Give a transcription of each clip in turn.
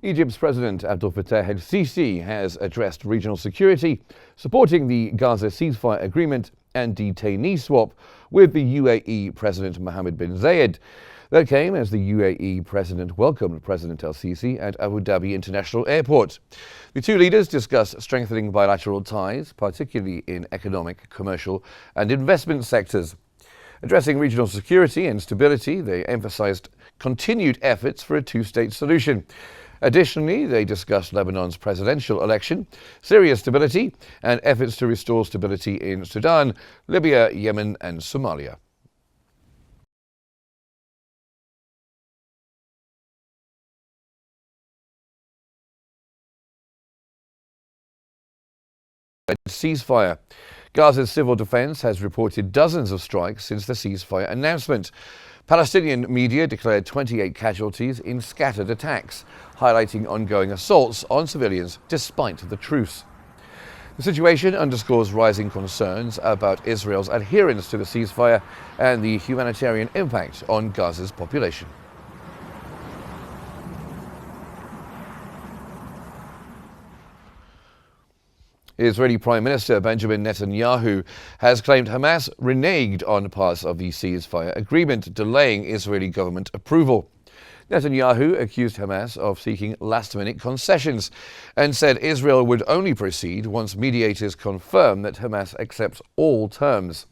Egypt's President Abdel Fattah el-Sisi has addressed regional security, supporting the Gaza ceasefire agreement and detainee swap with the UAE President Mohammed bin Zayed. That came as the UAE President welcomed President el-Sisi at Abu Dhabi International Airport. The two leaders discussed strengthening bilateral ties, particularly in economic, commercial and investment sectors. Addressing regional security and stability, they emphasized continued efforts for a two-state solution. Additionally, they discussed Lebanon's presidential election, Syria's stability, and efforts to restore stability in Sudan, Libya, Yemen, and Somalia. Ceasefire. Gaza's civil defense has reported dozens of strikes since the ceasefire announcement. Palestinian media declared 28 casualties in scattered attacks, highlighting ongoing assaults on civilians despite the truce. The situation underscores rising concerns about Israel's adherence to the ceasefire and the humanitarian impact on Gaza's population. Israeli Prime Minister Benjamin Netanyahu has claimed Hamas reneged on parts of the ceasefire agreement, delaying Israeli government approval. Netanyahu accused Hamas of seeking last-minute concessions and said Israel would only proceed once mediators confirm that Hamas accepts all terms.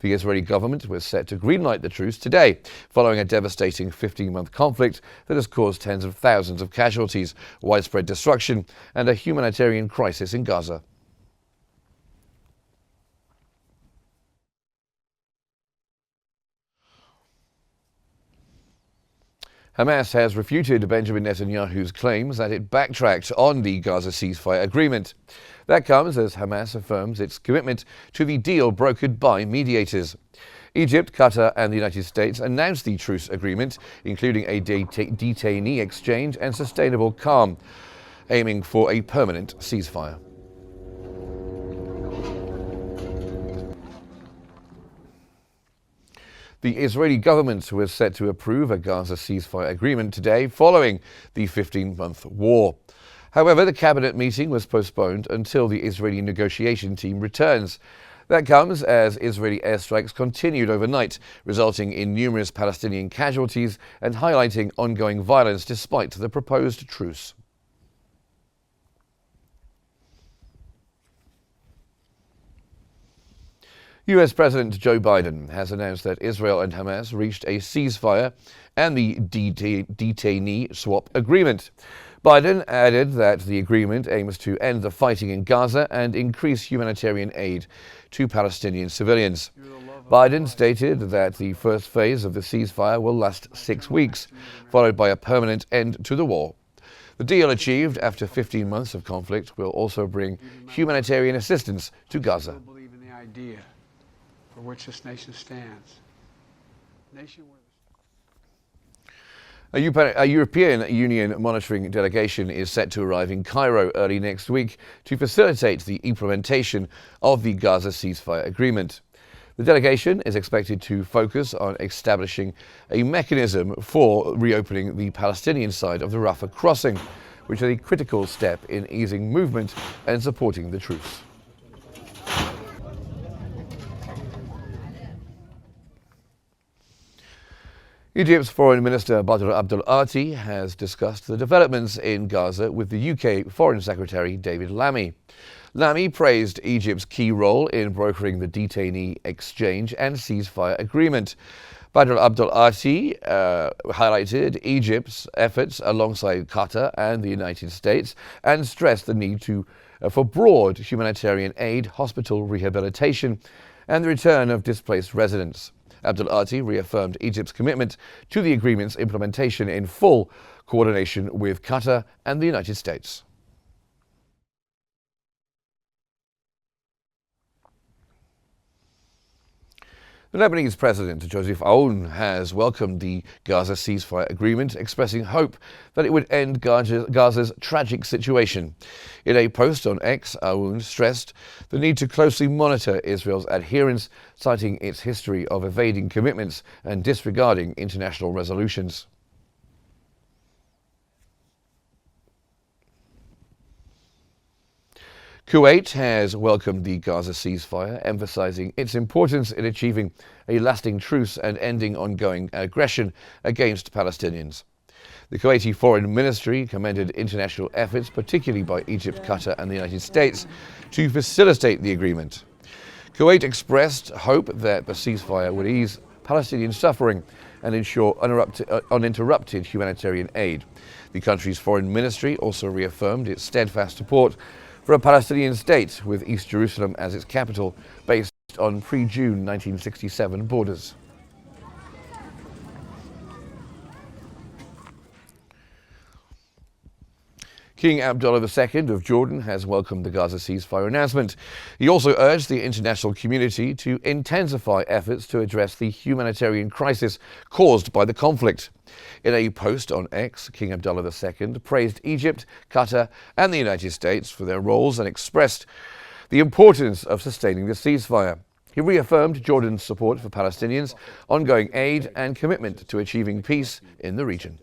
The Israeli government was set to greenlight the truce today, following a devastating 15-month conflict that has caused tens of thousands of casualties, widespread destruction, and a humanitarian crisis in Gaza. Hamas has refuted Benjamin Netanyahu's claims that it backtracked on the Gaza ceasefire agreement. That comes as Hamas affirms its commitment to the deal brokered by mediators. Egypt, Qatar and the United States announced the truce agreement, including a detainee exchange and sustainable calm, aiming for a permanent ceasefire. The Israeli government was set to approve a Gaza ceasefire agreement today following the 15-month war. However, the cabinet meeting was postponed until the Israeli negotiation team returns. That comes as Israeli airstrikes continued overnight, resulting in numerous Palestinian casualties and highlighting ongoing violence despite the proposed truce. US President Joe Biden has announced that Israel and Hamas reached a ceasefire and the detainee swap agreement. Biden added that the agreement aims to end the fighting in Gaza and increase humanitarian aid to Palestinian civilians. Biden stated that the first phase of the ceasefire will last 6 weeks, followed by a permanent end to the war. The deal achieved after 15 months of conflict will also bring humanitarian assistance to Gaza. For which this nation stands. A European Union monitoring delegation is set to arrive in Cairo early next week to facilitate the implementation of the Gaza ceasefire agreement. The delegation is expected to focus on establishing a mechanism for reopening the Palestinian side of the Rafah crossing, which is a critical step in easing movement and supporting the truce. Egypt's Foreign Minister Badr Abdel Ati has discussed the developments in Gaza with the UK Foreign Secretary David Lammy. Lammy praised Egypt's key role in brokering the detainee exchange and ceasefire agreement. Badr Abdel Ati highlighted Egypt's efforts alongside Qatar and the United States and stressed the need for broad humanitarian aid, hospital rehabilitation, and the return of displaced residents. Abdel Ati reaffirmed Egypt's commitment to the agreement's implementation in full coordination with Qatar and the United States. The Lebanese President Joseph Aoun has welcomed the Gaza ceasefire agreement, expressing hope that it would end Gaza's tragic situation. In a post on X, Aoun stressed the need to closely monitor Israel's adherence, citing its history of evading commitments and disregarding international resolutions. Kuwait has welcomed the Gaza ceasefire, emphasizing its importance in achieving a lasting truce and ending ongoing aggression against Palestinians. The Kuwaiti Foreign Ministry commended international efforts, particularly by Egypt, Qatar and the United States, to facilitate the agreement. Kuwait expressed hope that the ceasefire would ease Palestinian suffering and ensure uninterrupted humanitarian aid. The country's foreign ministry also reaffirmed its steadfast support for a Palestinian state with East Jerusalem as its capital, based on pre-June 1967 borders. King Abdullah II of Jordan has welcomed the Gaza ceasefire announcement. He also urged the international community to intensify efforts to address the humanitarian crisis caused by the conflict. In a post on X, King Abdullah II praised Egypt, Qatar and the United States for their roles and expressed the importance of sustaining the ceasefire. He reaffirmed Jordan's support for Palestinians, ongoing aid and commitment to achieving peace in the region.